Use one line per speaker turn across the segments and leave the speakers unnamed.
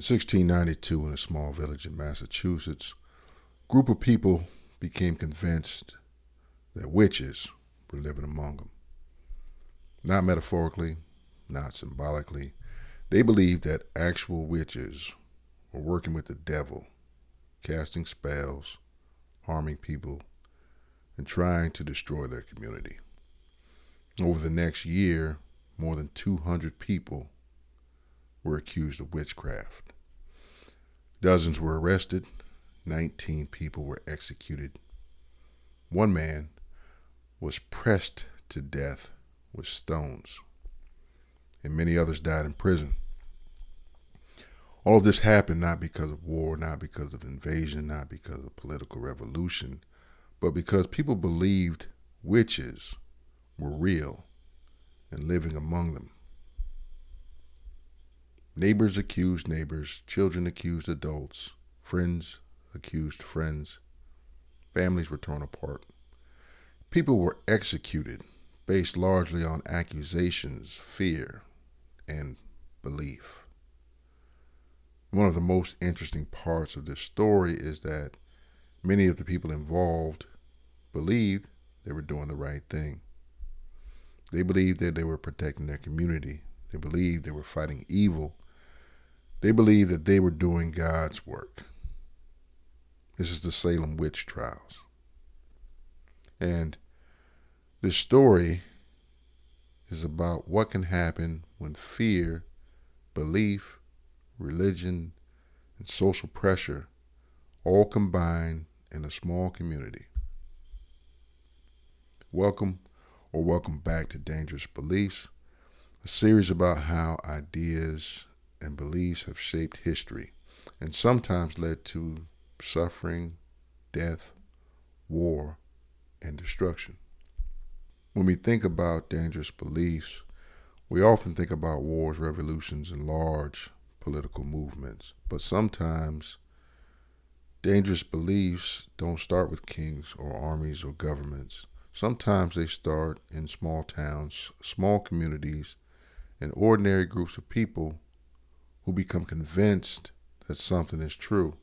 In 1692, in a small village in Massachusetts, a group of people became convinced that witches were living among them. Not metaphorically, not symbolically. They believed that actual witches were working with the devil, casting spells, harming people, and trying to destroy their community. Over the next year, more than 200 people were accused of witchcraft. Dozens were arrested. 19 people were executed. One man was pressed to death with stones, and many others died in prison. All of this happened not because of war, not because of invasion, not because of political revolution, but because people believed witches were real and living among them. Neighbors accused neighbors, children accused adults, friends accused friends. Families were torn apart. People were executed based largely on accusations, fear, and belief. One of the most interesting parts of this story is that many of the people involved believed they were doing the right thing. They believed that they were protecting their community. They believed they were fighting evil. They believed that they were doing God's work. This is the Salem Witch Trials. And this story is about what can happen when fear, belief, religion, and social pressure all combine in a small community. Welcome back to Dangerous Beliefs, a series about how ideas and beliefs have shaped history and sometimes led to suffering, death, war, and destruction. When we think about dangerous beliefs, we often think about wars, revolutions, and large political movements. But sometimes dangerous beliefs don't start with kings or armies or governments. Sometimes they start in small towns, small communities, and ordinary groups of people who become convinced that something is true,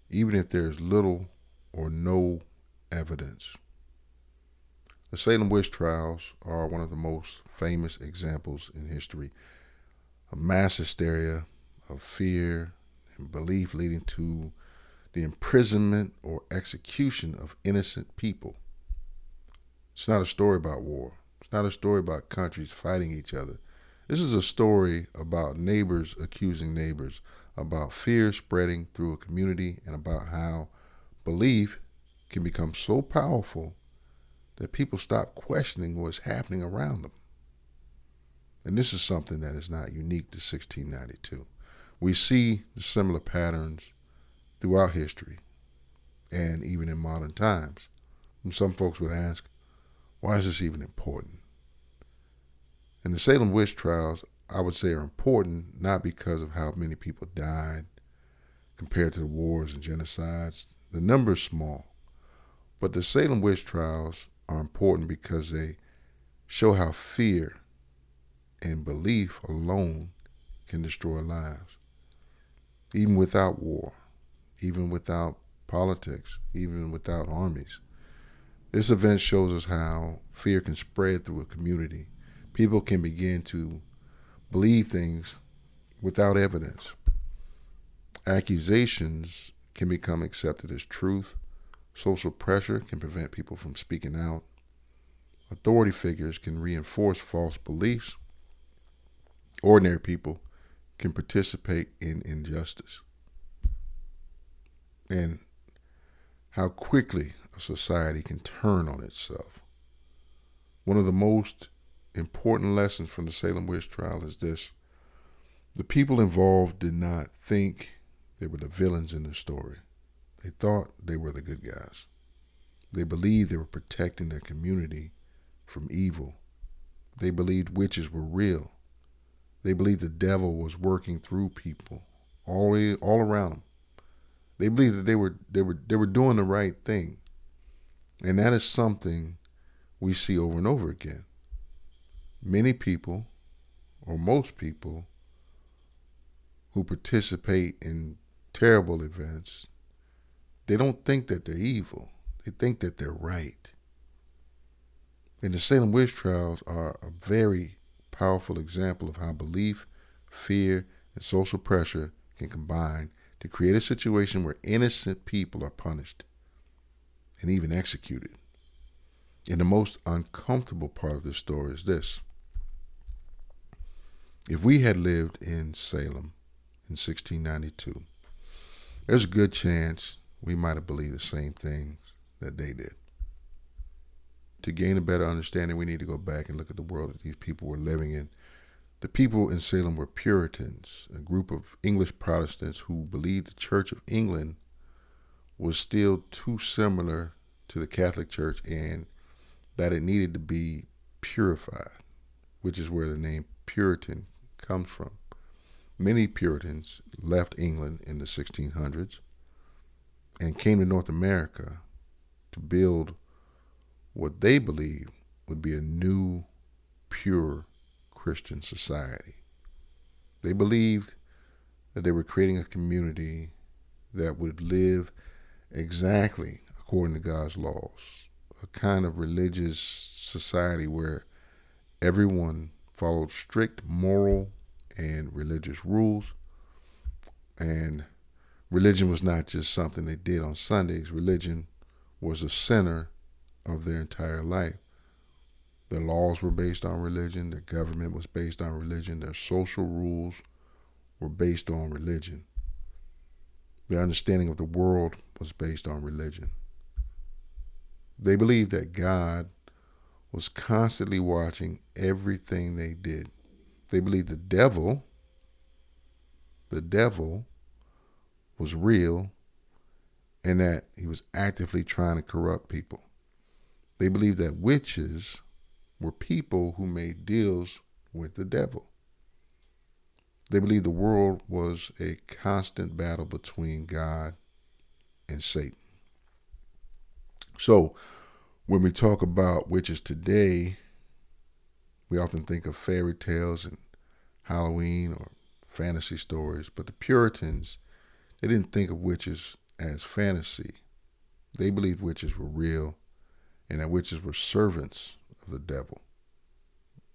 even if there is little or no evidence. The Salem Witch Trials are one of the most famous examples in history. A mass hysteria of fear and belief leading to the imprisonment or execution of innocent people. It's not a story about war. It's not a story about countries fighting each other. This is a story about neighbors accusing neighbors, about fear spreading through a community, and about how belief can become so powerful that people stop questioning what's happening around them. And this is something that is not unique to 1692. We see the similar patterns throughout history and even in modern times. And some folks would ask, why is this even important? And the Salem Witch Trials, I would say, are important not because of how many people died compared to the wars and genocides. The number is small. But the Salem Witch Trials are important because they show how fear and belief alone can destroy lives. Even without war, even without politics, even without armies. This event shows us how fear can spread through a community. People can begin to believe things without evidence. Accusations can become accepted as truth. Social pressure can prevent people from speaking out. Authority figures can reinforce false beliefs. Ordinary people can participate in injustice. And how quickly a society can turn on itself. One of the most important lessons from the Salem Witch Trial is this: the people involved did not think they were the villains in the story. They thought they were the good guys. They believed they were protecting their community from evil. They believed witches were real. They believed the devil was working through people all around them. They believed that they were doing the right thing. And that is something we see over and over again. Many people, or most people, who participate in terrible events, they don't think that they're evil. They think that they're right. And the Salem Witch Trials are a very powerful example of how belief, fear, and social pressure can combine to create a situation where innocent people are punished and even executed. And the most uncomfortable part of this story is this. If we had lived in Salem in 1692, there's a good chance we might have believed the same things that they did. To gain a better understanding, we need to go back and look at the world that these people were living in. The people in Salem were Puritans, a group of English Protestants who believed the Church of England was still too similar to the Catholic Church and that it needed to be purified, which is where the name Puritan comes from. Many Puritans left England in the 1600s and came to North America to build what they believed would be a new, pure Christian society. They believed that they were creating a community that would live exactly according to God's laws, a kind of religious society where everyone followed strict moral and religious rules, and religion was not just something they did on Sundays. Religion was the center of their entire life. Their laws were based on religion. Their government was based on religion. Their social rules were based on religion. Their understanding of the world was based on religion. They believed that God was constantly watching everything they did. They believed the devil was real and that he was actively trying to corrupt people. They believed that witches were people who made deals with the devil. They believed the world was a constant battle between God and Satan. So when we talk about witches today, we often think of fairy tales and Halloween or fantasy stories, but the Puritans, they didn't think of witches as fantasy. They believed witches were real and that witches were servants of the devil,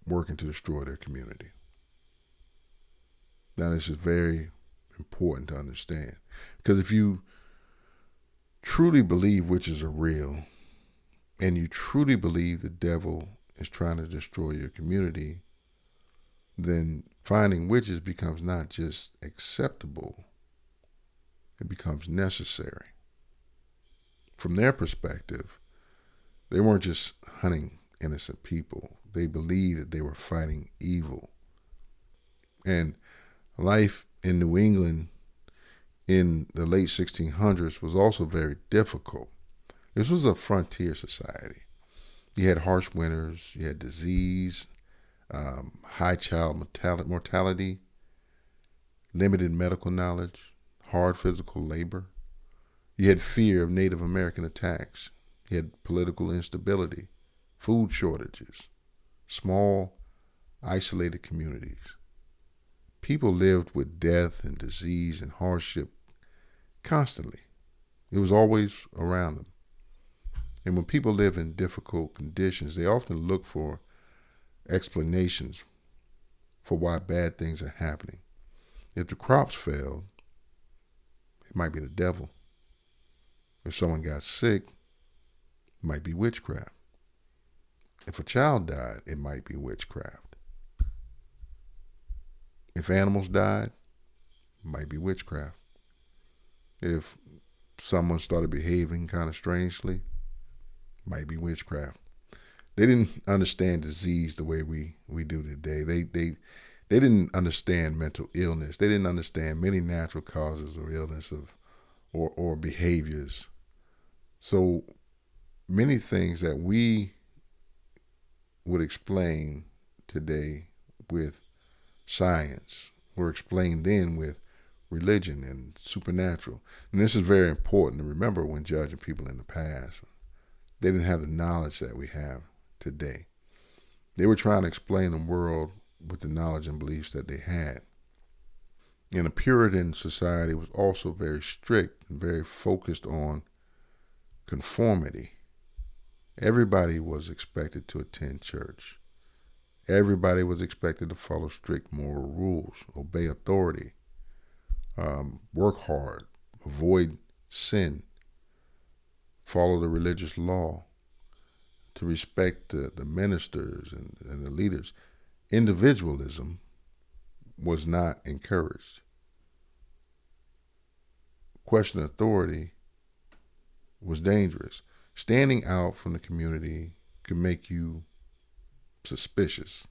working to destroy their community. Now, this is very important to understand, because if you truly believe witches are real and you truly believe the devil is trying to destroy your community, then finding witches becomes not just acceptable, it becomes necessary. From their perspective, they weren't just hunting innocent people. They believed that they were fighting evil. And life in New England in the late 1600s was also very difficult. This was a frontier society. You had harsh winters, you had disease, high child mortality, limited medical knowledge, hard physical labor. You had fear of Native American attacks. You had political instability, food shortages, small, isolated communities. People lived with death and disease and hardship constantly. It was always around them. And when people live in difficult conditions, they often look for explanations for why bad things are happening. If the crops failed, it might be the devil. If someone got sick, it might be witchcraft. If a child died, it might be witchcraft. If animals died, it might be witchcraft. If someone started behaving kind of strangely, it might be witchcraft. They didn't understand disease the way we do today. They didn't understand mental illness. They didn't understand many natural causes of illness or behaviors. So many things that we would explain today with science were explained then with religion and supernatural. And this is very important to remember when judging people in the past. They didn't have the knowledge that we have today. They were trying to explain the world with the knowledge and beliefs that they had. And a Puritan society was also very strict and very focused on conformity. Everybody was expected to attend church. Everybody was expected to follow strict moral rules, obey authority, work hard, avoid sin, follow the religious law, to respect the ministers and the leaders. Individualism was not encouraged. Questioning authority was dangerous. Standing out from the community could make you suspicious.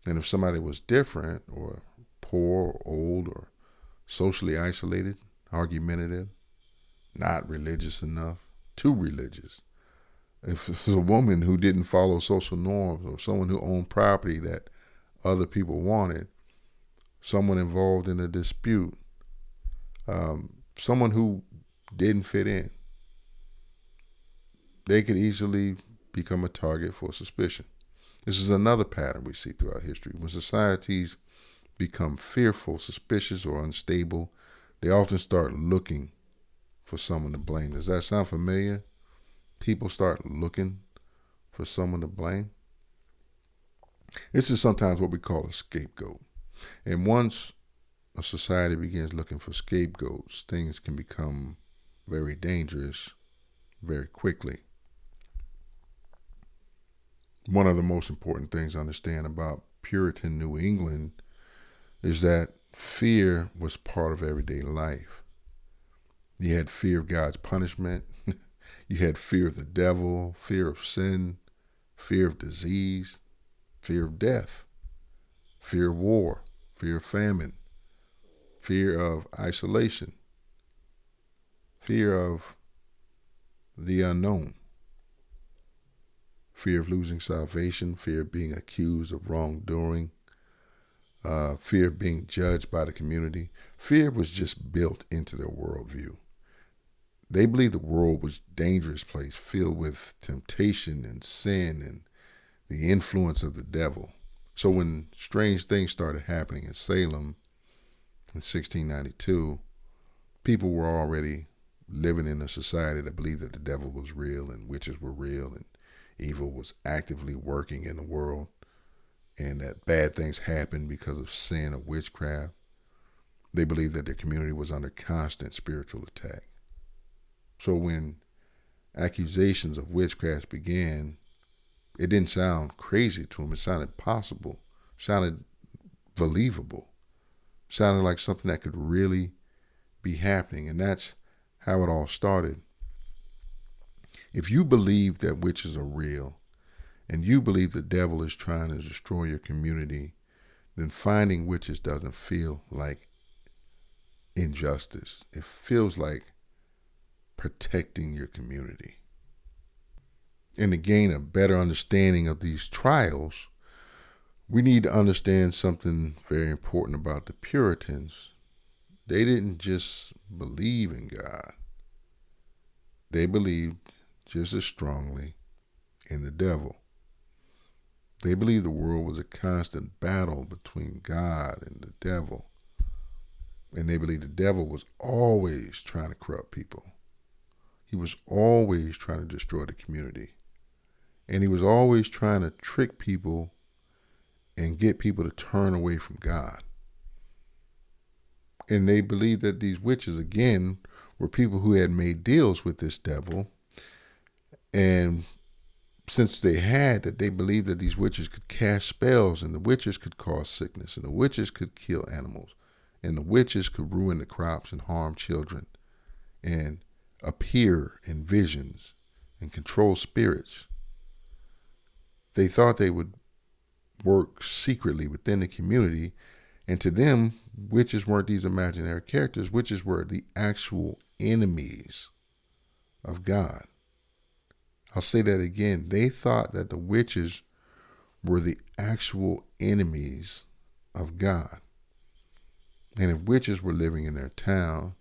And if somebody was different or poor or old or socially isolated, argumentative, not religious enough, too religious, if it was a woman who didn't follow social norms or someone who owned property that other people wanted, someone involved in a dispute, someone who didn't fit in, they could easily become a target for suspicion. This is another pattern we see throughout history. When societies become fearful, suspicious, or unstable, they often start looking for someone to blame. Does that sound familiar? People start looking for someone to blame. This is sometimes what we call a scapegoat. And once a society begins looking for scapegoats, things can become very dangerous very quickly. One of the most important things to understand about Puritan New England is that fear was part of everyday life. You had fear of God's punishment. You had fear of the devil, fear of sin, fear of disease, fear of death, fear of war, fear of famine, fear of isolation, fear of the unknown, fear of losing salvation, fear of being accused of wrongdoing, fear of being judged by the community. Fear was just built into their worldview. They believed the world was a dangerous place filled with temptation and sin and the influence of the devil. So when strange things started happening in Salem in 1692, people were already living in a society that believed that the devil was real and witches were real and evil was actively working in the world and that bad things happened because of sin or witchcraft. They believed that their community was under constant spiritual attack. So when accusations of witchcraft began, it didn't sound crazy to them. It sounded possible, sounded believable, sounded like something that could really be happening. And that's how it all started. If you believe that witches are real and you believe the devil is trying to destroy your community, then finding witches doesn't feel like injustice. It feels like protecting your community. And to gain a better understanding of these trials, we need to understand something very important about the Puritans. They didn't just believe in God. They believed just as strongly in the devil. They believed the world was a constant battle between God and the devil. And they believed the devil was always trying to corrupt people. He was always trying to destroy the community. And he was always trying to trick people and get people to turn away from God. And they believed that these witches, again, were people who had made deals with this devil. And since they had that, they believed that these witches could cast spells, and the witches could cause sickness, and the witches could kill animals, and the witches could ruin the crops and harm children, and appear in visions and control spirits. They thought they would work secretly within the community, and to them, witches weren't these imaginary characters. Witches were the actual enemies of God. I'll say that again. They thought that the witches were the actual enemies of God. And if witches were living in their town,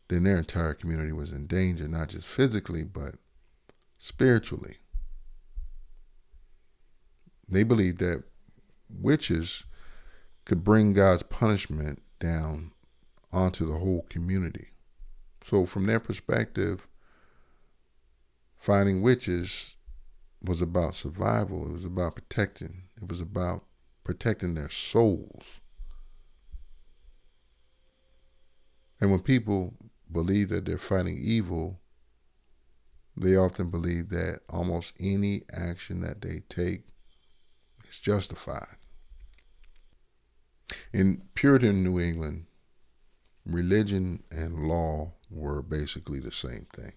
then their entire community was in danger, not just physically, but spiritually. They believed that witches could bring God's punishment down onto the whole community. So from their perspective, finding witches was about survival. It was about protecting. It was about protecting their souls. And when people believe that they're fighting evil, they often believe that almost any action that they take is justified. In Puritan New England, religion and law were basically the same thing.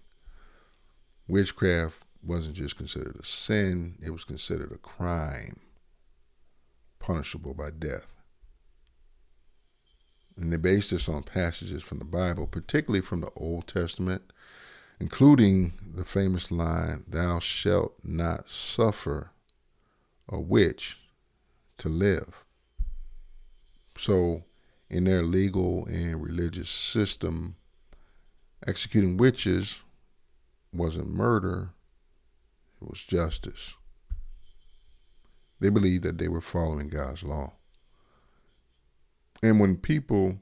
Witchcraft wasn't just considered a sin, it was considered a crime, punishable by death. And they based this on passages from the Bible, particularly from the Old Testament, including the famous line, "Thou shalt not suffer a witch to live." So in their legal and religious system, executing witches wasn't murder, it was justice. They believed that they were following God's law. And when people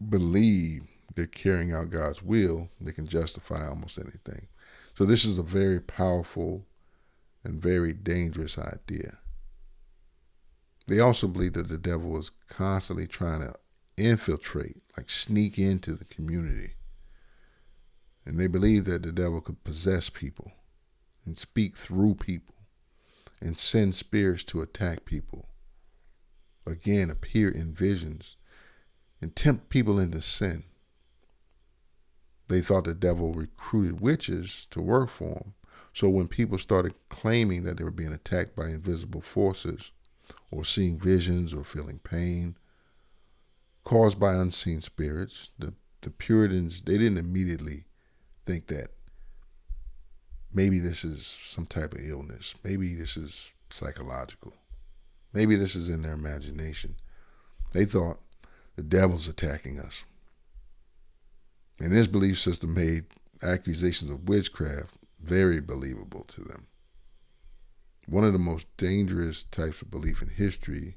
believe they're carrying out God's will, they can justify almost anything. So this is a very powerful and very dangerous idea. They also believe that the devil is constantly trying to infiltrate, like sneak into the community. And they believe that the devil could possess people and speak through people and send spirits to attack people. Again, appear in visions and tempt people into sin. They thought the devil recruited witches to work for him. So when people started claiming that they were being attacked by invisible forces or seeing visions or feeling pain caused by unseen spirits, the Puritans, they didn't immediately think that maybe this is some type of illness. Maybe this is psychological. Maybe this is in their imagination. They thought the devil's attacking us. And this belief system made accusations of witchcraft very believable to them. One of the most dangerous types of belief in history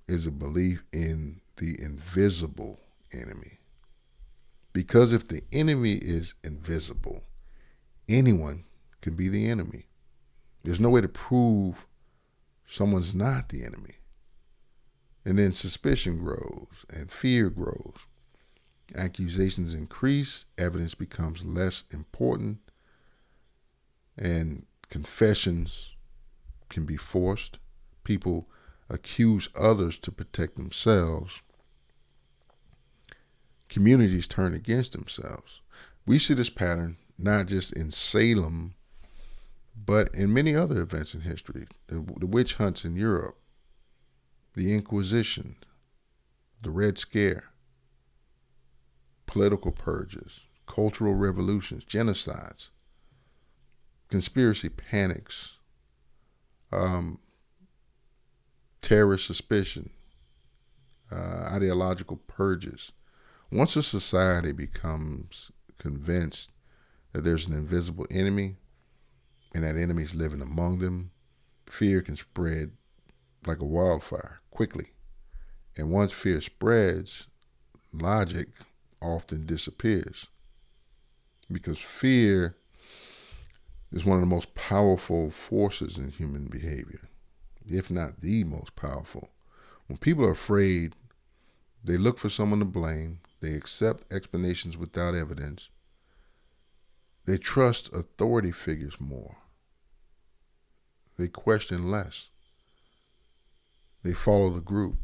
is a belief in the invisible enemy. Because if the enemy is invisible, anyone can be the enemy. There's no way to prove someone's not the enemy. And then suspicion grows and fear grows. Accusations increase, evidence becomes less important, and confessions can be forced. People accuse others to protect themselves. Communities turn against themselves. We see this pattern not just in Salem, but in many other events in history. The witch hunts in Europe, the Inquisition, the Red Scare, political purges, cultural revolutions, genocides, conspiracy panics, terrorist suspicion, ideological purges. Once a society becomes convinced that there's an invisible enemy and that enemy is living among them, fear can spread like a wildfire quickly. And once fear spreads, logic often disappears, because fear is one of the most powerful forces in human behavior, if not the most powerful. When people are afraid, they look for someone to blame, they accept explanations without evidence, they trust authority figures more, they question less, they follow the group.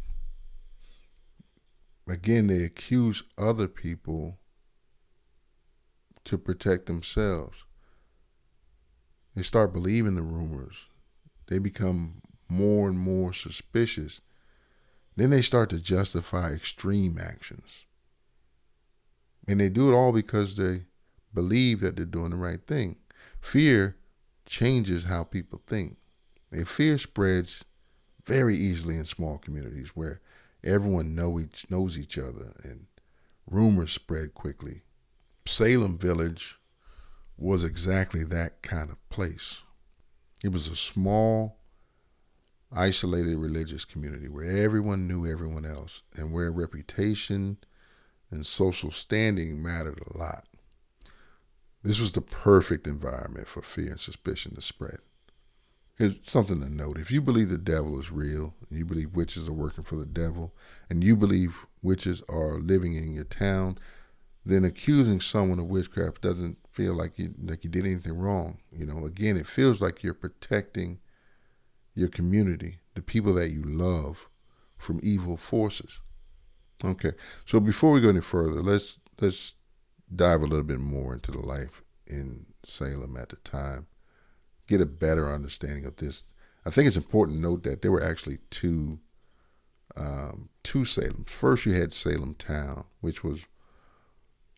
Again, they accuse other people to protect themselves. They start believing the rumors. They become more and more suspicious. Then they start to justify extreme actions. And they do it all because they believe that they're doing the right thing. Fear changes how people think. And fear spreads very easily in small communities where everyone knows each other and rumors spread quickly. Salem Village was exactly that kind of place. It was a small isolated religious community where everyone knew everyone else and where reputation and social standing mattered a lot. This was the perfect environment for fear and suspicion to spread. Here's something to note. If you believe the devil is real, and you believe witches are working for the devil, and you believe witches are living in your town, then accusing someone of witchcraft doesn't feel like you did anything wrong. Again, it feels like you're protecting your community, the people that you love, from evil forces. Okay, so before we go any further, let's dive a little bit more into the life in Salem at the time, get a better understanding of this. I think it's important to note that there were actually two Salems. First, you had Salem Town, which was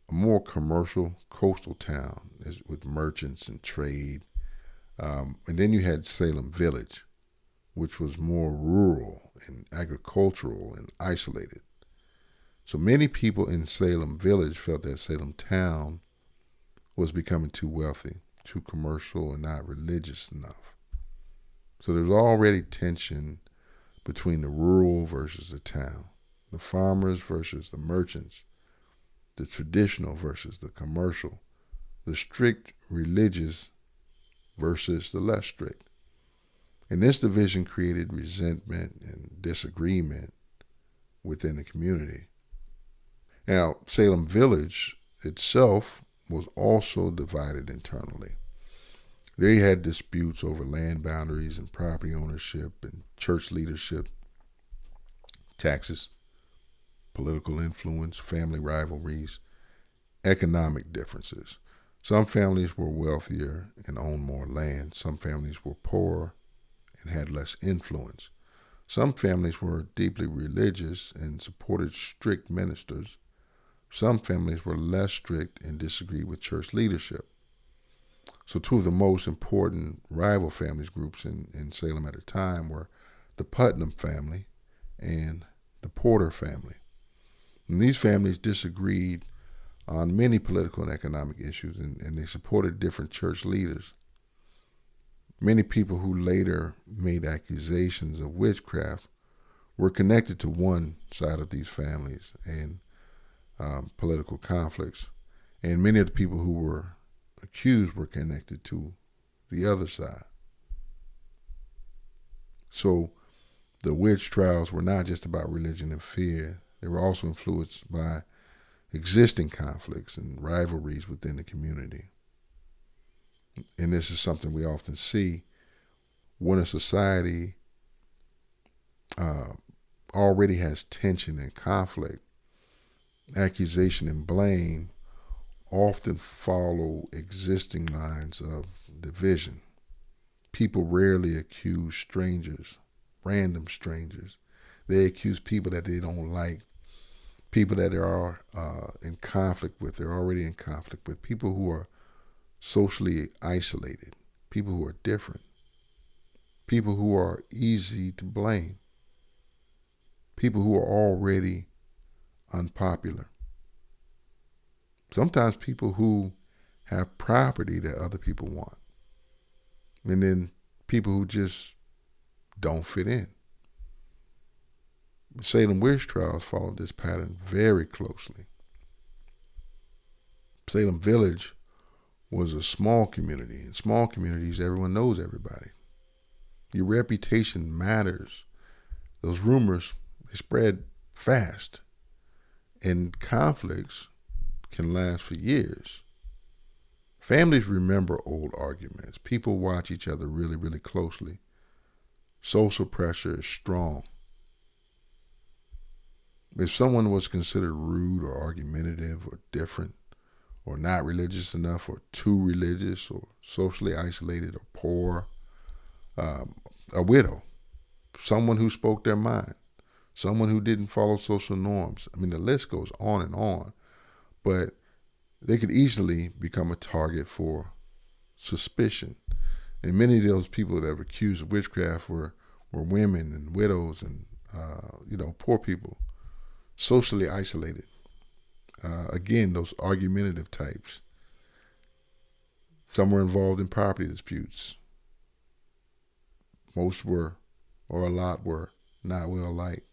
a more commercial coastal town with merchants and trade. And then you had Salem Village, which was more rural and agricultural and isolated. So many people in Salem Village felt that Salem Town was becoming too wealthy, too commercial, and not religious enough. So there was already tension between the rural versus the town, the farmers versus the merchants, the traditional versus the commercial, the strict religious versus the less strict. And this division created resentment and disagreement within the community. Now, Salem Village itself was also divided internally. They had disputes over land boundaries and property ownership and church leadership, taxes, political influence, family rivalries, economic differences. Some families were wealthier and owned more land. Some families were poorer and had less influence. Some families were deeply religious and supported strict ministers. Some families were less strict and disagreed with church leadership. So two of the most important rival families groups in Salem at the time were the Putnam family and the Porter family. And these families disagreed on many political and economic issues, and they supported different church leaders. Many people who later made accusations of witchcraft were connected to one side of these families and political conflicts. And many of the people who were accused were connected to the other side. So the witch trials were not just about religion and fear. They were also influenced by existing conflicts and rivalries within the community. And this is something we often see when a society already has tension and conflict. Accusation and blame often follow existing lines of division. People rarely accuse strangers, random strangers. They accuse people that they don't like, people that they are in conflict with. They're already in conflict with people who are socially isolated, people who are different, people who are easy to blame, people who are already unpopular. Sometimes people who have property that other people want. And then people who just don't fit in. Salem Witch Trials followed this pattern very closely. Salem Village was a small community. In small communities, everyone knows everybody. Your reputation matters. Those rumors, they spread fast. And conflicts can last for years. Families remember old arguments. People watch each other really, really closely. Social pressure is strong. If someone was considered rude or argumentative or different or not religious enough or too religious or socially isolated or poor, a widow, someone who spoke their mind, someone who didn't follow social norms. I mean, the list goes on and on, but they could easily become a target for suspicion. And many of those people that were accused of witchcraft were women and widows and, poor people, socially isolated. Again, those argumentative types. Some were involved in property disputes. Most were or a lot were not well liked.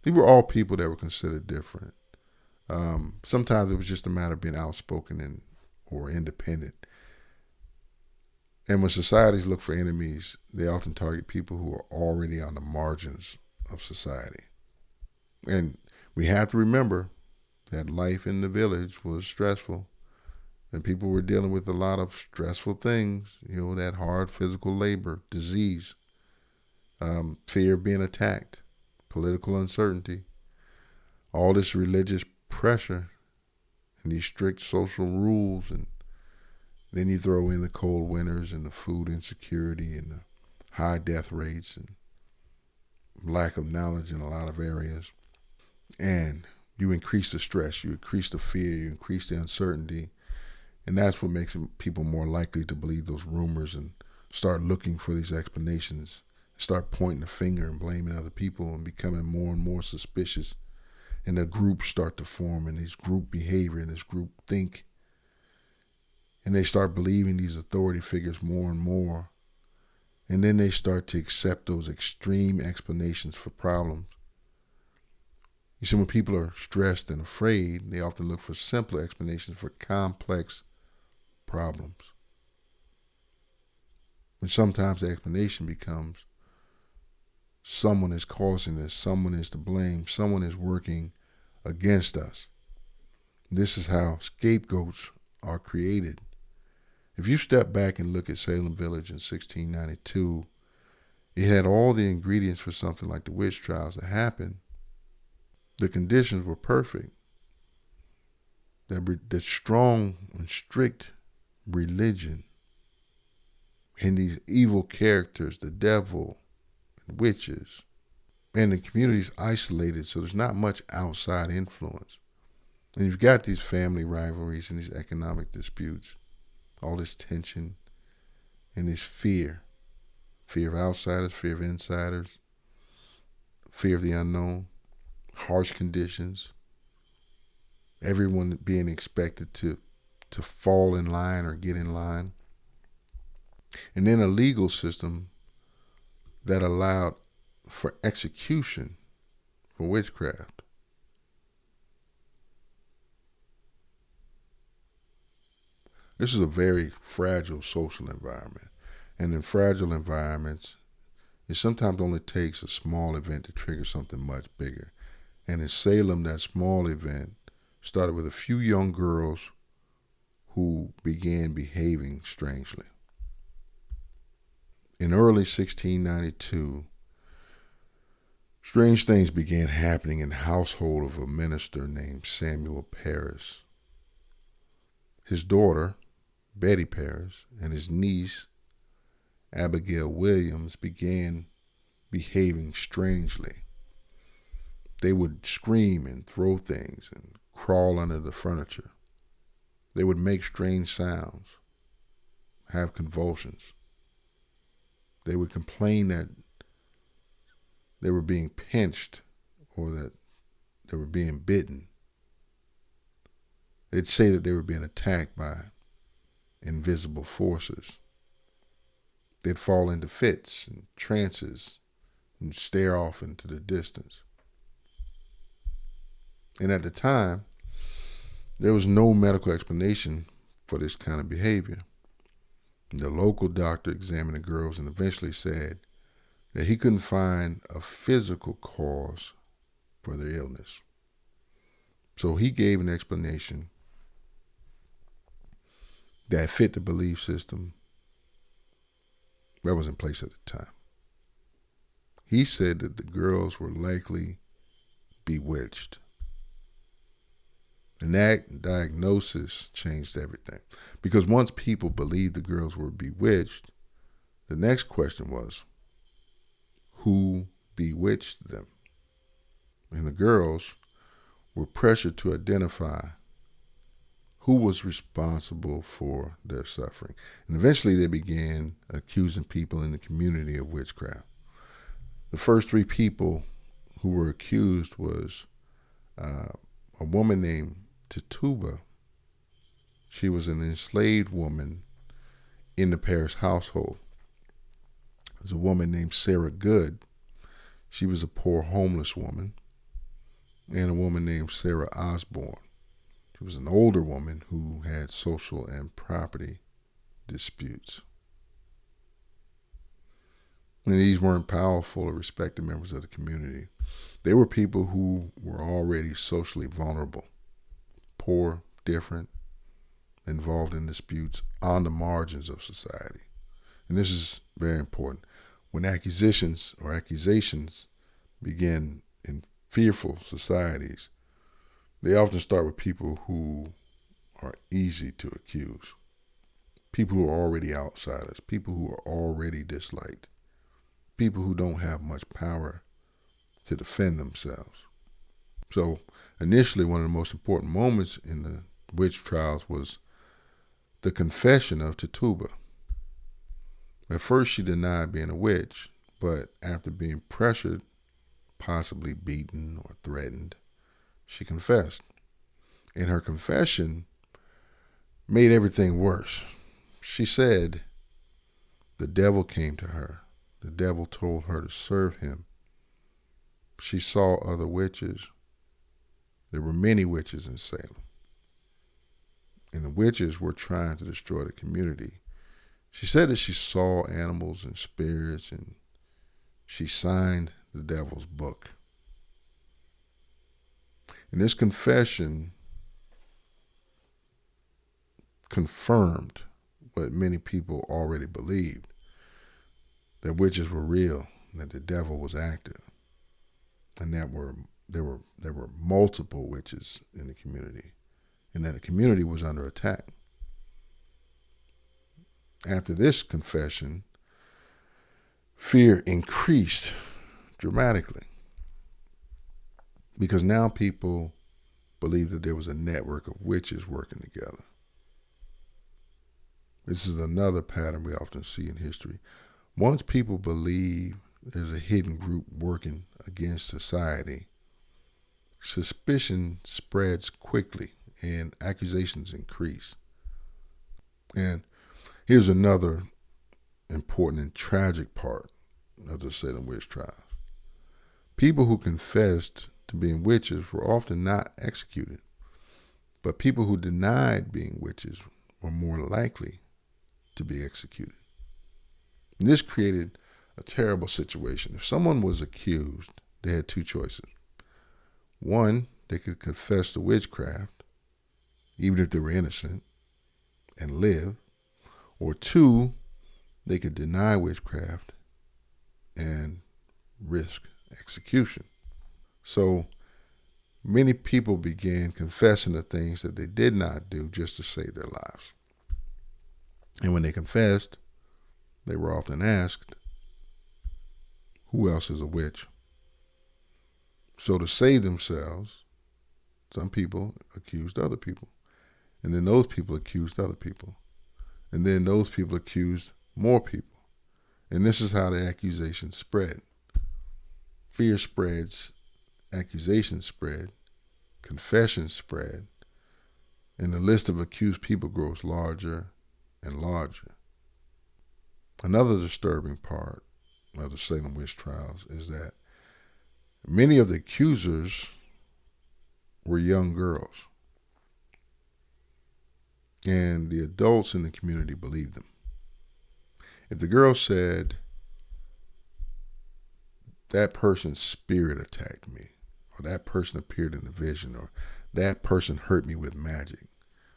These were all people that were considered different. Sometimes it was just a matter of being outspoken or independent. And when societies look for enemies, they often target people who are already on the margins of society. And we have to remember that life in the village was stressful, and people were dealing with a lot of stressful things, that hard physical labor, disease, fear of being attacked, political uncertainty, all this religious pressure, and these strict social rules, and then you throw in the cold winters and the food insecurity and the high death rates and lack of knowledge in a lot of areas. And you increase the stress, you increase the fear, you increase the uncertainty, and that's what makes people more likely to believe those rumors and start looking for these explanations, start pointing the finger and blaming other people and becoming more and more suspicious. And the groups start to form, and these group behavior and this group think, and they start believing these authority figures more and more. And then they start to accept those extreme explanations for problems. You see, when people are stressed and afraid, they often look for simpler explanations for complex problems. And sometimes the explanation becomes someone is causing this, someone is to blame, someone is working against us. This is how scapegoats are created. If you step back and look at Salem Village in 1692, it had all the ingredients for something like the witch trials that happened. The conditions were perfect. The strong and strict religion and these evil characters, the devil and witches, and the community's isolated, so there's not much outside influence. And you've got these family rivalries and these economic disputes, all this tension and this fear of outsiders, fear of insiders, fear of the unknown, harsh conditions, everyone being expected to fall in line or get in line. And then a legal system that allowed for execution for witchcraft. This is a very fragile social environment. And in fragile environments, it sometimes only takes a small event to trigger something much bigger. And in Salem, that small event started with a few young girls who began behaving strangely. In early 1692, strange things began happening in the household of a minister named Samuel Parris. His daughter, Betty Parris, and his niece, Abigail Williams, began behaving strangely. They would scream and throw things and crawl under the furniture. They would make strange sounds, have convulsions. They would complain that they were being pinched or that they were being bitten. They'd say that they were being attacked by invisible forces. They'd fall into fits and trances and stare off into the distance. And at the time, there was no medical explanation for this kind of behavior. The local doctor examined the girls and eventually said that he couldn't find a physical cause for their illness. So he gave an explanation that fit the belief system that was in place at the time. He said that the girls were likely bewitched. And that diagnosis changed everything. Because once people believed the girls were bewitched, the next question was, who bewitched them? And the girls were pressured to identify who was responsible for their suffering. And eventually they began accusing people in the community of witchcraft. The first three people who were accused was a woman named Tituba. She was an enslaved woman in the Parris household. There's a woman named Sarah Good, She was a poor homeless woman, and a woman named Sarah Osborne. She was an older woman who had social and property disputes. And these weren't powerful or respected members of the community. They were people who were already socially vulnerable, poor, different, involved in disputes on the margins of society. And this is very important. When accusations begin in fearful societies, they often start with people who are easy to accuse. People who are already outsiders, people who are already disliked, people who don't have much power to defend themselves. So initially, one of the most important moments in the witch trials was the confession of Tituba. At first, she denied being a witch, but after being pressured, possibly beaten or threatened, she confessed. And her confession made everything worse. She said the devil came to her. The devil told her to serve him. She saw other witches. There were many witches in Salem. And the witches were trying to destroy the community. She said that she saw animals and spirits, and she signed the devil's book. And this confession confirmed what many people already believed, that witches were real, that the devil was active, and that there were multiple witches in the community, and that the community was under attack. After this confession, fear increased dramatically, because now people believed that there was a network of witches working together. This is another pattern we often see in history. Once people believe there's a hidden group working against society, suspicion spreads quickly and accusations increase. And here's another important and tragic part of the Salem Witch Trials. People who confessed to being witches were often not executed, but people who denied being witches were more likely to be executed. And this created a terrible situation. If someone was accused, they had two choices. One, they could confess to witchcraft, even if they were innocent, and live. Or two, they could deny witchcraft and risk execution. So many people began confessing to things that they did not do just to save their lives. And when they confessed, they were often asked, who else is a witch? So to save themselves, some people accused other people. And then those people accused other people. And then those people accused more people. And this is how the accusations spread. Fear spreads, accusations spread, confessions spread, and the list of accused people grows larger and larger. Another disturbing part of the Salem Witch Trials is that many of the accusers were young girls, and the adults in the community believed them. If the girl said, that person's spirit attacked me, or that person appeared in a vision, or that person hurt me with magic,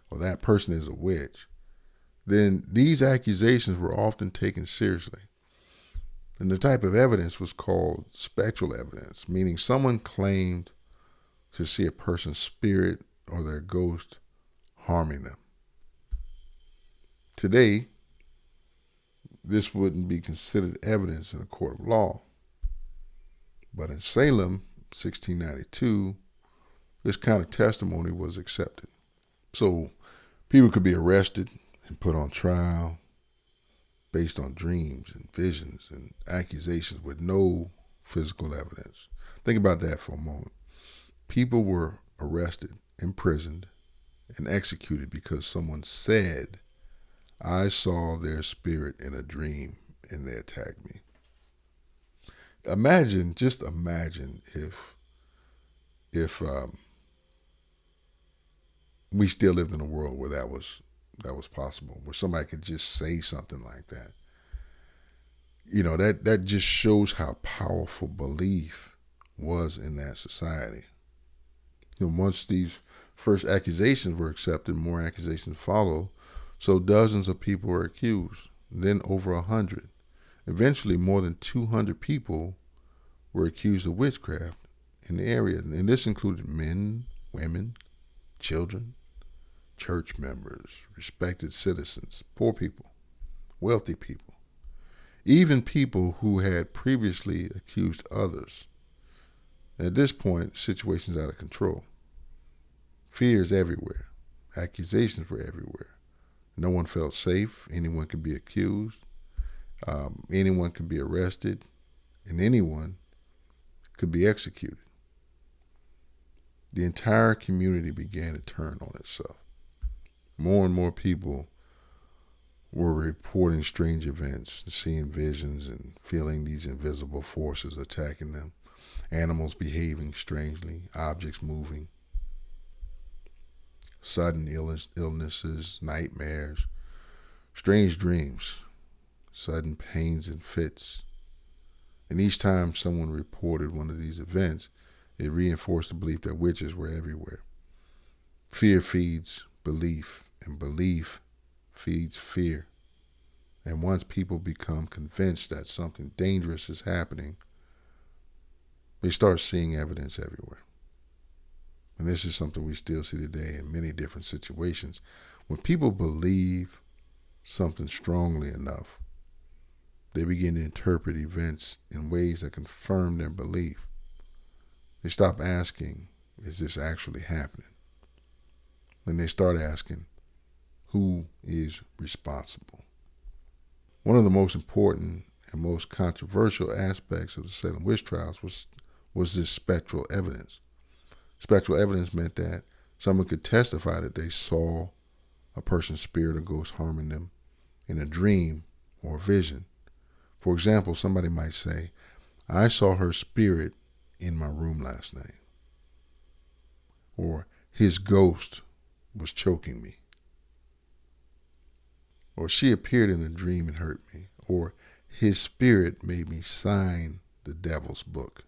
or that person is a witch, then these accusations were often taken seriously. And the type of evidence was called spectral evidence, meaning someone claimed to see a person's spirit or their ghost harming them. Today, this wouldn't be considered evidence in a court of law. But in Salem, 1692, this kind of testimony was accepted. So people could be arrested and put on trial based on dreams and visions and accusations with no physical evidence. Think about that for a moment. People were arrested, imprisoned, and executed because someone said, I saw their spirit in a dream and they attacked me. Just imagine if we still lived in a world where that was possible, where somebody could just say something like that. That just shows how powerful belief was in that society. Once these first accusations were accepted, more accusations followed. So dozens of people were accused, then over 100. Eventually, more than 200 people were accused of witchcraft in the area. And this included men, women, children, church members, respected citizens, poor people, wealthy people, even people who had previously accused others. At this point, situation's out of control. Fear is everywhere. Accusations were everywhere. No one felt safe. Anyone could be accused. Anyone could be arrested. And anyone could be executed. The entire community began to turn on itself. More and more people were reporting strange events, seeing visions and feeling these invisible forces attacking them. Animals behaving strangely, objects moving, sudden illnesses, nightmares, strange dreams, sudden pains and fits. And each time someone reported one of these events, it reinforced the belief that witches were everywhere. Fear feeds belief, and belief feeds fear. And once people become convinced that something dangerous is happening, they start seeing evidence everywhere. And this is something we still see today in many different situations. When people believe something strongly enough, they begin to interpret events in ways that confirm their belief. They stop asking, is this actually happening? And they start asking, who is responsible? One of the most important and most controversial aspects of the Salem Witch Trials was this spectral evidence. Spectral evidence meant that someone could testify that they saw a person's spirit or ghost harming them in a dream or vision. For example, somebody might say, I saw her spirit in my room last night. Or his ghost was choking me. Or she appeared in a dream and hurt me. Or his spirit made me sign the devil's book.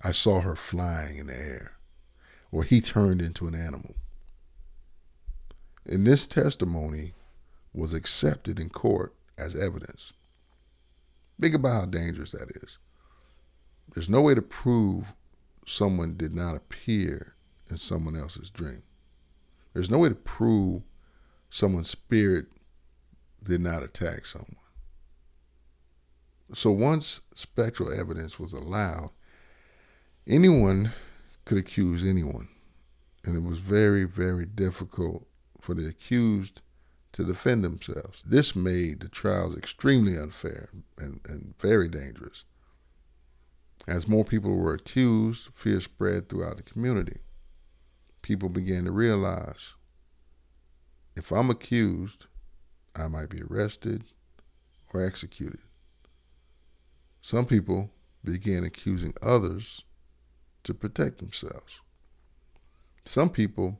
I saw her flying in the air. Or he turned into an animal. And this testimony was accepted in court as evidence. Think about how dangerous that is. There's no way to prove someone did not appear in someone else's dream. There's no way to prove someone's spirit did not attack someone. So once spectral evidence was allowed, anyone could accuse anyone. And it was very, very difficult for the accused to defend themselves. This made the trials extremely unfair and very dangerous. As more people were accused, fear spread throughout the community. People began to realize, if I'm accused, I might be arrested or executed. Some people began accusing others to protect themselves. Some people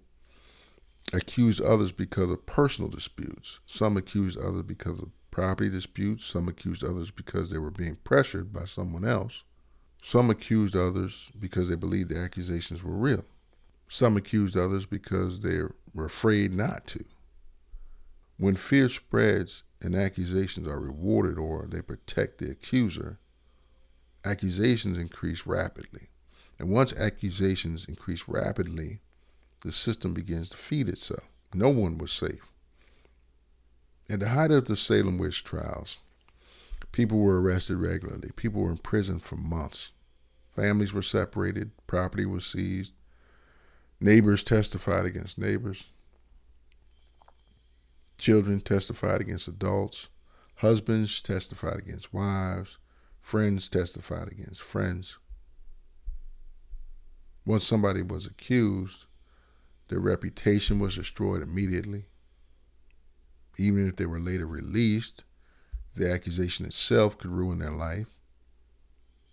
accused others because of personal disputes. Some accused others because of property disputes. Some accused others because they were being pressured by someone else. Some accused others because they believed the accusations were real. Some accused others because they were afraid not to. When fear spreads and accusations are rewarded or they protect the accuser, accusations increase rapidly. And once accusations increase rapidly, the system begins to feed itself. No one was safe. At the height of the Salem Witch Trials, people were arrested regularly. People were in prison for months. Families were separated. Property was seized. Neighbors testified against neighbors. Children testified against adults. Husbands testified against wives. Friends testified against friends. Once somebody was accused, their reputation was destroyed immediately. Even if they were later released, The accusation itself could ruin their life.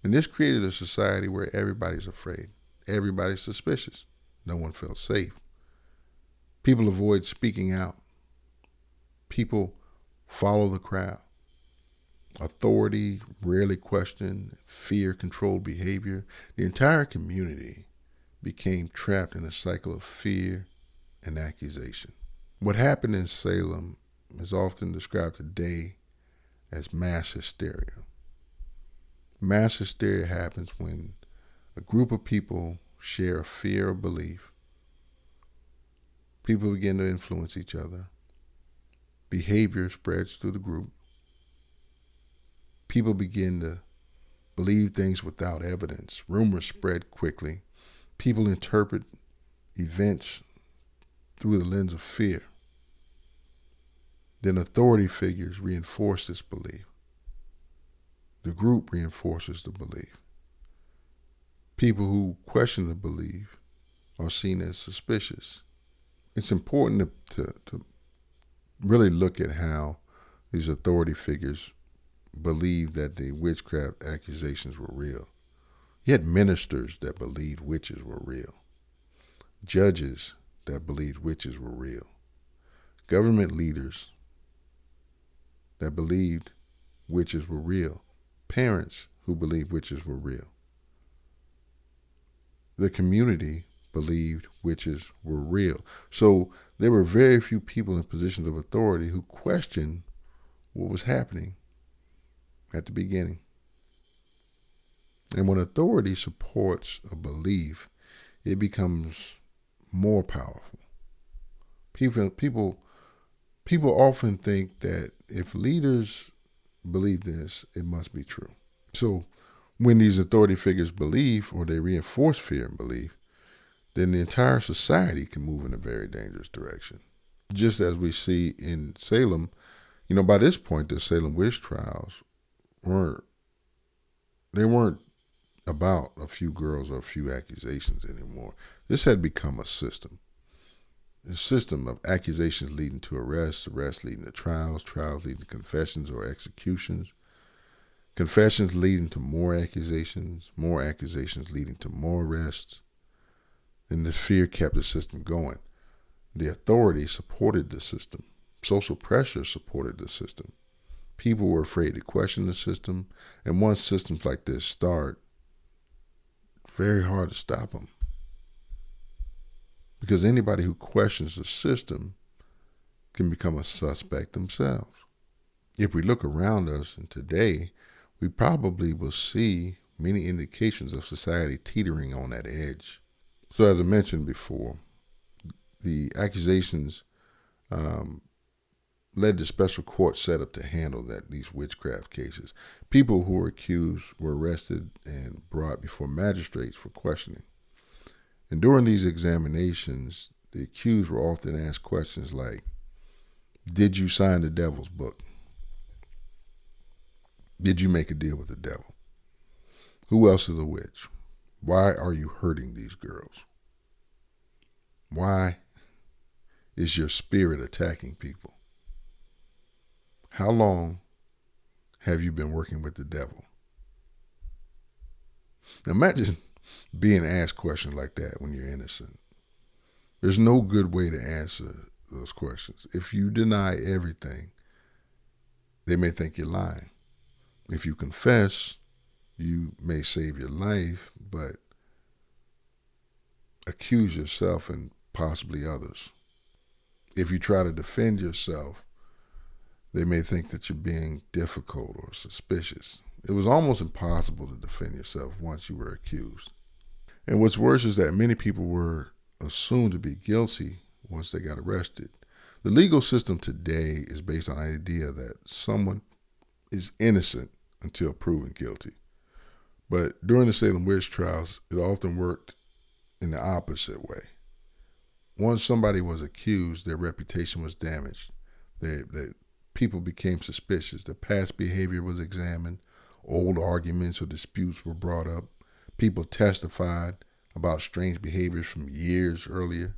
And this created a society where everybody's afraid. Everybody's suspicious. No one feels safe. People avoid speaking out. People follow the crowd. Authority rarely questioned. Fear controlled behavior. The entire community became trapped in a cycle of fear and accusation. What happened in Salem is often described today as mass hysteria. Mass hysteria happens when a group of people share a fear or belief. People begin to influence each other. Behavior spreads through the group. People begin to believe things without evidence. Rumors spread quickly. People interpret events through the lens of fear. Then authority figures reinforce this belief. The group reinforces the belief. People who question the belief are seen as suspicious. It's important to really look at how these authority figures believed that the witchcraft accusations were real. You had ministers that believed witches were real. Judges that believed witches were real. Government leaders that believed witches were real. Parents who believed witches were real. The community believed witches were real. So there were very few people in positions of authority who questioned what was happening at the beginning. And when authority supports a belief, it becomes more powerful. People often think that if leaders believe this, it must be true. So when these authority figures believe, or they reinforce fear and belief, then the entire society can move in a very dangerous direction. Just as we see in Salem, by this point, the Salem Witch Trials weren't about a few girls or a few accusations anymore. This had become a system. A system of accusations leading to arrests leading to trials leading to confessions or executions, confessions leading to more accusations leading to more arrests. And this fear kept the system going. The authority supported the system. Social pressure supported the system. People were afraid to question the system. And once systems like this start, it's very hard to stop them. Because anybody who questions the system can become a suspect themselves. If we look around us and today, we probably will see many indications of society teetering on that edge. So as I mentioned before, the accusations led to special courts set up to handle these witchcraft cases. People who were accused were arrested and brought before magistrates for questioning. And during these examinations, the accused were often asked questions like, did you sign the devil's book? Did you make a deal with the devil? Who else is a witch? Why are you hurting these girls? Why is your spirit attacking people? How long have you been working with the devil? Now imagine being asked questions like that when you're innocent. There's no good way to answer those questions. If you deny everything, they may think you're lying. If you confess, you may save your life, but accuse yourself and possibly others. If you try to defend yourself, they may think that you're being difficult or suspicious. It was almost impossible to defend yourself once you were accused. And what's worse is that many people were assumed to be guilty once they got arrested. The legal system today is based on the idea that someone is innocent until proven guilty. But during the Salem Witch Trials, it often worked in the opposite way. Once somebody was accused, their reputation was damaged. People became suspicious. Their past behavior was examined. Old arguments or disputes were brought up. People testified about strange behaviors from years earlier.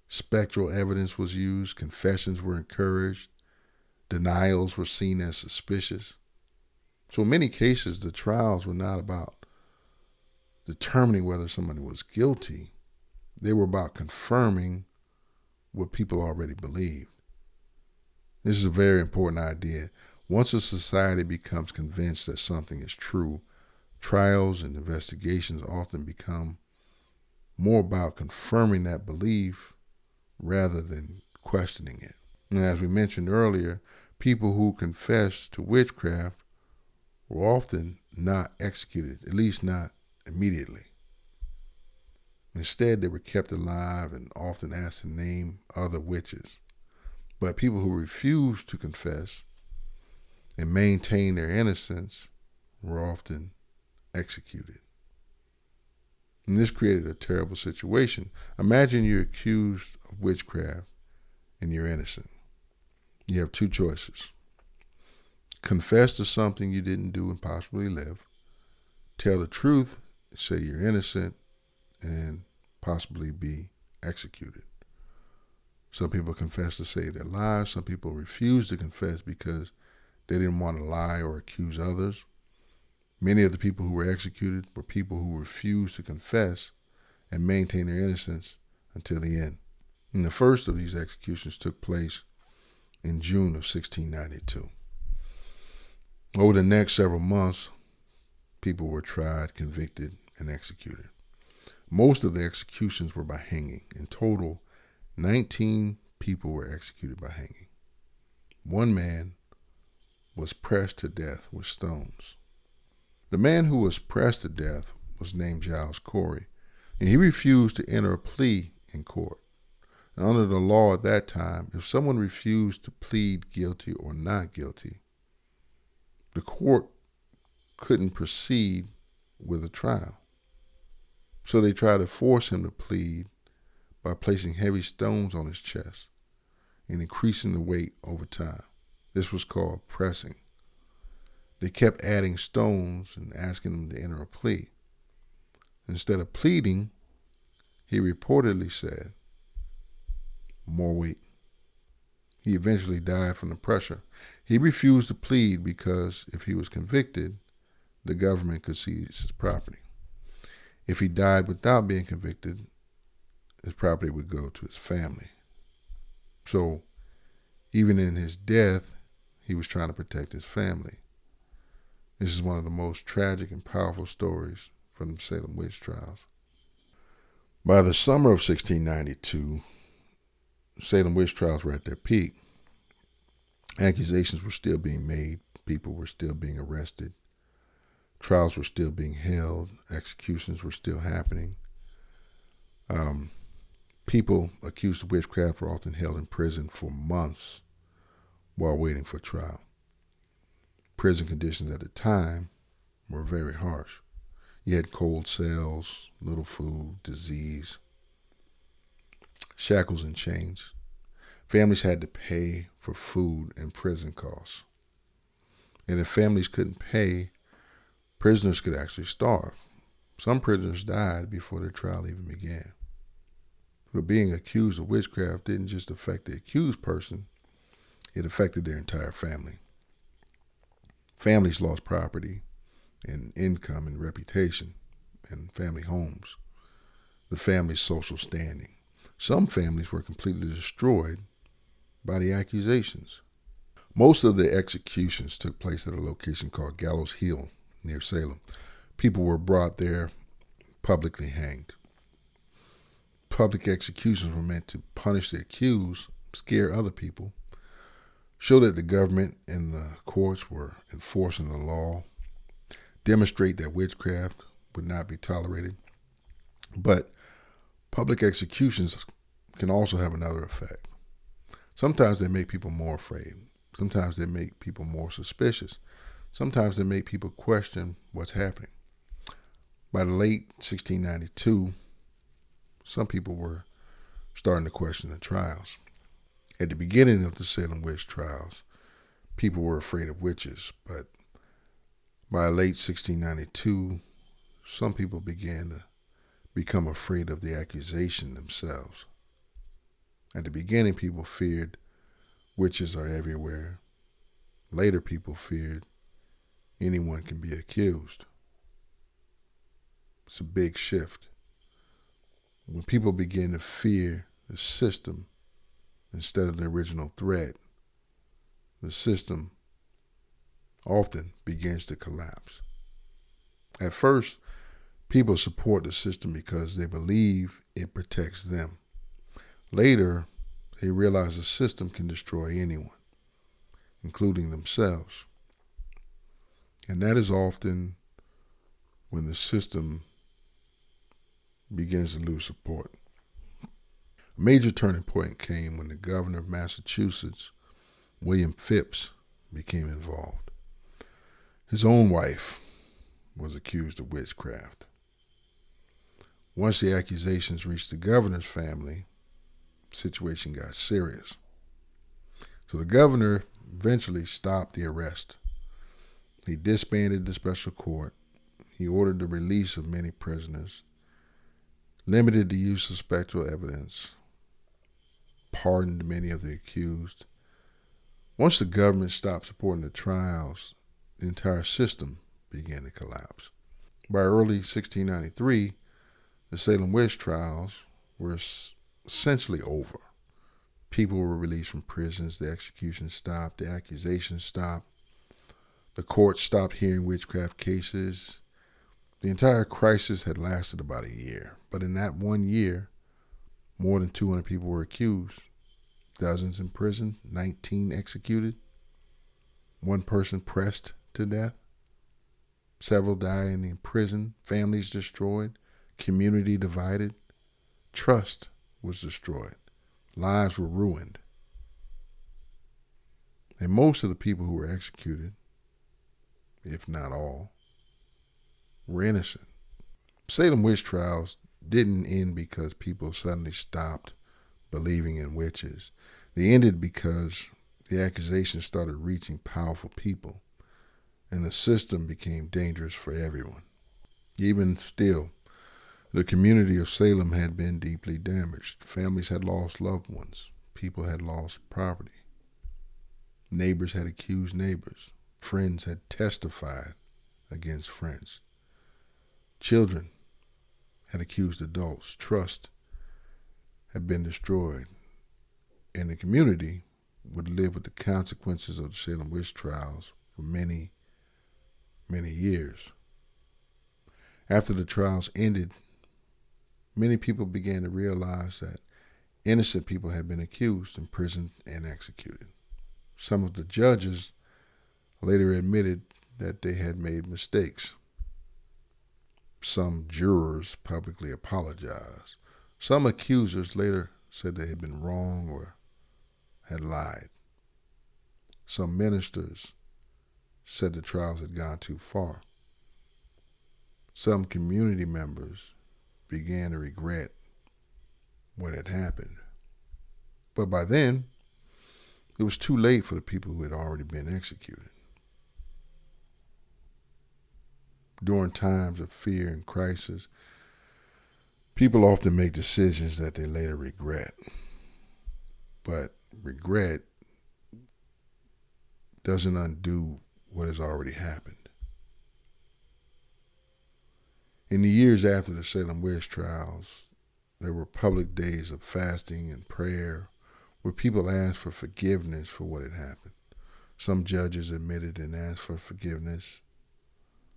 Spectral evidence was used. Confessions were encouraged. Denials were seen as suspicious. So in many cases, the trials were not about determining whether somebody was guilty. They were about confirming what people already believed. This is a very important idea. Once a society becomes convinced that something is true, trials and investigations often become more about confirming that belief rather than questioning it. And as we mentioned earlier, people who confessed to witchcraft were often not executed, at least not immediately. Instead, they were kept alive and often asked to name other witches. But people who refused to confess and maintain their innocence were often executed. And this created a terrible situation. Imagine you're accused of witchcraft and you're innocent. You have two choices. Confess to something you didn't do and possibly live. Tell the truth, say you're innocent, and possibly be executed. Some people confess to save their lives. Some people refuse to confess because they didn't want to lie or accuse others. Many of the people who were executed were people who refused to confess and maintain their innocence until the end. And the first of these executions took place in June of 1692. Over the next several months, people were tried, convicted, and executed. Most of the executions were by hanging. In total, 19 people were executed by hanging. One man was pressed to death with stones. The man who was pressed to death was named Giles Corey, and he refused to enter a plea in court. And under the law at that time, if someone refused to plead guilty or not guilty, the court couldn't proceed with a trial. So they tried to force him to plead by placing heavy stones on his chest and increasing the weight over time. This was called pressing. They kept adding stones and asking him to enter a plea. Instead of pleading, he reportedly said, "More weight." He eventually died from the pressure. He refused to plead because if he was convicted, the government could seize his property. If he died without being convicted, his property would go to his family. So even in his death, he was trying to protect his family. This is one of the most tragic and powerful stories from the Salem Witch Trials. By the summer of 1692, Salem Witch Trials were at their peak. Accusations were still being made. People were still being arrested. Trials were still being held. Executions were still happening. People accused of witchcraft were often held in prison for months while waiting for trial. Prison conditions at the time were very harsh. You had cold cells, little food, disease, shackles and chains. Families had to pay for food and prison costs. And if families couldn't pay, prisoners could actually starve. Some prisoners died before their trial even began. But being accused of witchcraft didn't just affect the accused person, it affected their entire family. Families lost property and income and reputation and family homes, the family's social standing. Some families were completely destroyed by the accusations. Most of the executions took place at a location called Gallows Hill near Salem. People were brought there, publicly hanged. Public executions were meant to punish the accused, scare other people, show that the government and the courts were enforcing the law, demonstrate that witchcraft would not be tolerated. But public executions can also have another effect. Sometimes they make people more afraid. Sometimes they make people more suspicious. Sometimes they make people question what's happening. By the late 1692, some people were starting to question the trials. At the beginning of the Salem Witch Trials, people were afraid of witches, but by late 1692, some people began to become afraid of the accusation themselves. At the beginning, people feared witches are everywhere. Later, people feared anyone can be accused. It's a big shift. When people begin to fear the system instead of the original threat, the system often begins to collapse. At first, people support the system because they believe it protects them. Later, they realize the system can destroy anyone, including themselves. And that is often when the system begins to lose support. A major turning point came when the governor of Massachusetts, William Phips, became involved. His own wife was accused of witchcraft. Once the accusations reached the governor's family, the situation got serious. So the governor eventually stopped the arrest. He disbanded the special court. He ordered the release of many prisoners, limited the use of spectral evidence, pardoned many of the accused. Once the government stopped supporting the trials, the entire system began to collapse. By early 1693, the Salem Witch Trials were essentially over. People were released from prisons, the executions stopped, the accusations stopped, the courts stopped hearing witchcraft cases. The entire crisis had lasted about a year, but in that 1 year, more than 200 people were accused, dozens imprisoned, 19 executed, one person pressed to death, several died in prison, families destroyed, community divided, trust was destroyed, lives were ruined. And most of the people who were executed, if not all, were innocent. Salem Witch Trials didn't end because people suddenly stopped believing in witches. They ended because the accusations started reaching powerful people, and the system became dangerous for everyone. Even still, the community of Salem had been deeply damaged. Families had lost loved ones. People had lost property. Neighbors had accused neighbors. Friends had testified against friends. Children had accused adults. Trust had been destroyed. And the community would live with the consequences of the Salem Witch Trials for many, many years. After the trials ended, many people began to realize that innocent people had been accused, imprisoned, and executed. Some of the judges later admitted that they had made mistakes. Some jurors publicly apologized. Some accusers later said they had been wrong or had lied. Some ministers said the trials had gone too far. Some community members began to regret what had happened. But by then, it was too late for the people who had already been executed. During times of fear and crisis, people often make decisions that they later regret. But regret doesn't undo what has already happened. In the years after the Salem Witch Trials, there were public days of fasting and prayer where people asked for forgiveness for what had happened. Some judges admitted and asked for forgiveness.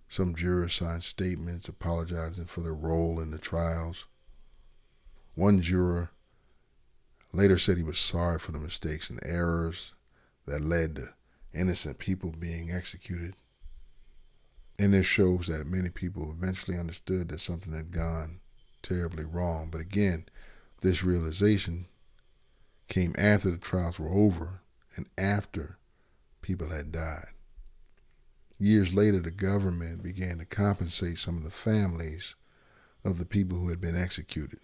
Some jurors signed statements apologizing for their role in the trials. One juror later said he was sorry for the mistakes and errors that led to innocent people being executed. And this shows that many people eventually understood that something had gone terribly wrong. But again, this realization came after the trials were over and after people had died. Years later, the government began to compensate some of the families of the people who had been executed.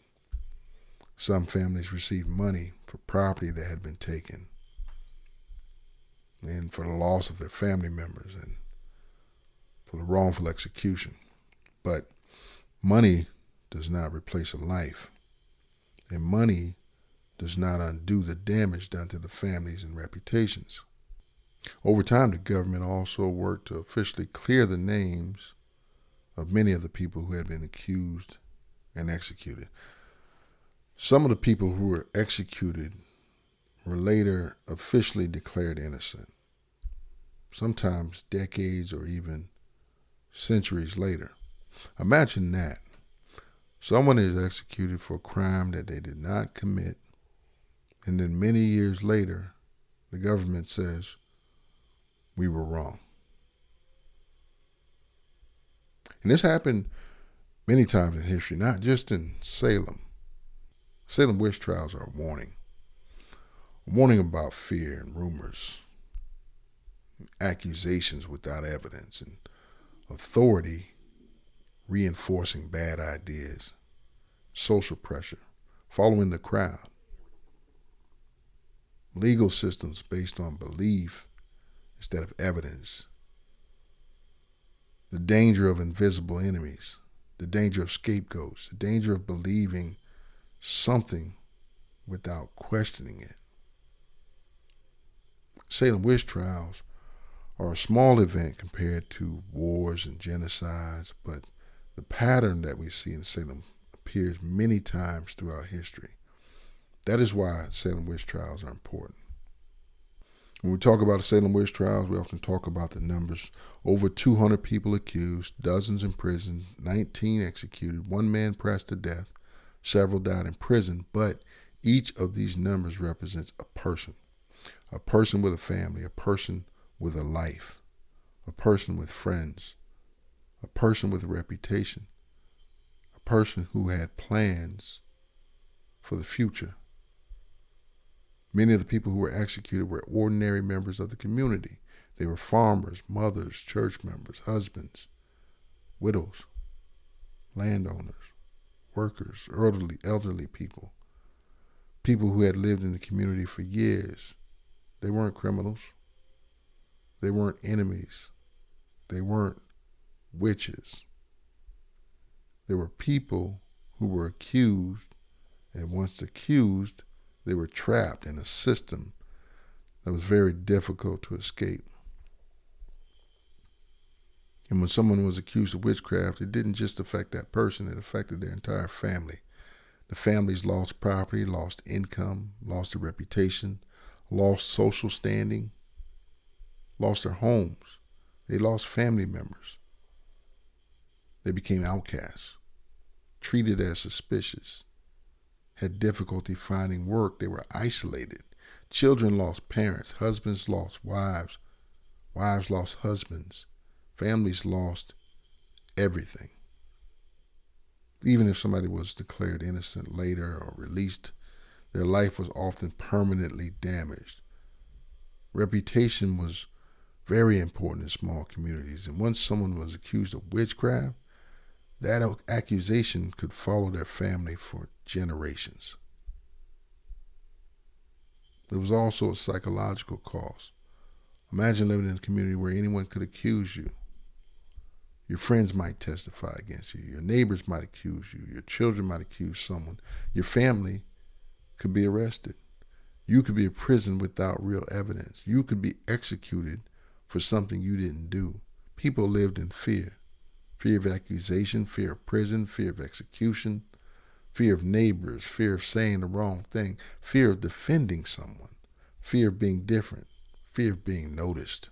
Some families received money for property that had been taken and for the loss of their family members and for the wrongful execution. But money does not replace a life, and money does not undo the damage done to the families and reputations. Over time, the government also worked to officially clear the names of many of the people who had been accused and executed. Some of the people who were executed were later officially declared innocent, sometimes decades or even centuries later. Imagine that. Someone is executed for a crime that they did not commit, and then many years later, the government says, we were wrong. And this happened many times in history, not just in Salem. Salem Witch Trials are a warning about fear and rumors, accusations without evidence, and authority reinforcing bad ideas, social pressure, following the crowd, legal systems based on belief instead of evidence, the danger of invisible enemies, the danger of scapegoats, the danger of believing something without questioning it. Salem Witch Trials are a small event compared to wars and genocides, but the pattern that we see in Salem appears many times throughout history. That is why Salem Witch Trials are important. When we talk about the Salem Witch Trials, we often talk about the numbers. Over 200 people accused, dozens imprisoned, 19 executed, one man pressed to death, several died in prison, but each of these numbers represents a person with a family, a person with a life, a person with friends, a person with a reputation, a person who had plans for the future. Many of the people who were executed were ordinary members of the community. They were farmers, mothers, church members, husbands, widows, landowners, workers, elderly people, people who had lived in the community for years. They weren't criminals. They weren't enemies. They weren't witches. They were people who were accused, and once accused, they were trapped in a system that was very difficult to escape. And when someone was accused of witchcraft, it didn't just affect that person, it affected their entire family. The families lost property, lost income, lost their reputation, lost social standing, lost their homes. They lost family members. They became outcasts, treated as suspicious, had difficulty finding work. They were isolated. Children lost parents. Husbands lost wives. Wives lost husbands. Families lost everything. Even if somebody was declared innocent later or released, their life was often permanently damaged. Reputation was very important in small communities. And once someone was accused of witchcraft, that accusation could follow their family for generations. There was also a psychological cost. Imagine living in a community where anyone could accuse you. Your friends might testify against you. Your neighbors might accuse you. Your children might accuse someone. Your family could be arrested. You could be imprisoned without real evidence. You could be executed for something you didn't do. People lived in fear. Fear of accusation, fear of prison, fear of execution, fear of neighbors, fear of saying the wrong thing, fear of defending someone, fear of being different, fear of being noticed.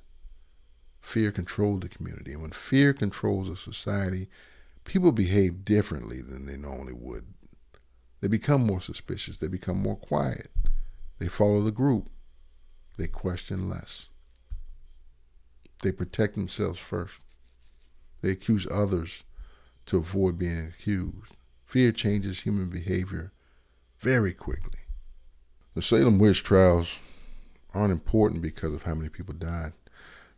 Fear controlled the community. And when fear controls a society, people behave differently than they normally would. They become more suspicious. They become more quiet. They follow the group. They question less. They protect themselves first. They accuse others to avoid being accused. Fear changes human behavior very quickly. The Salem Witch Trials aren't important because of how many people died.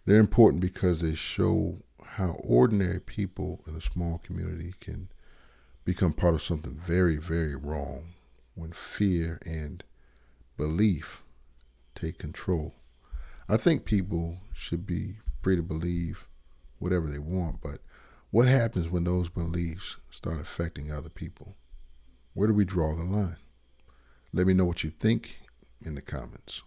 They're important because they show how ordinary people in a small community can become part of something very, very wrong when fear and belief take control. I think people should be free to believe whatever they want, but what happens when those beliefs start affecting other people? Where do we draw the line? Let me know what you think in the comments.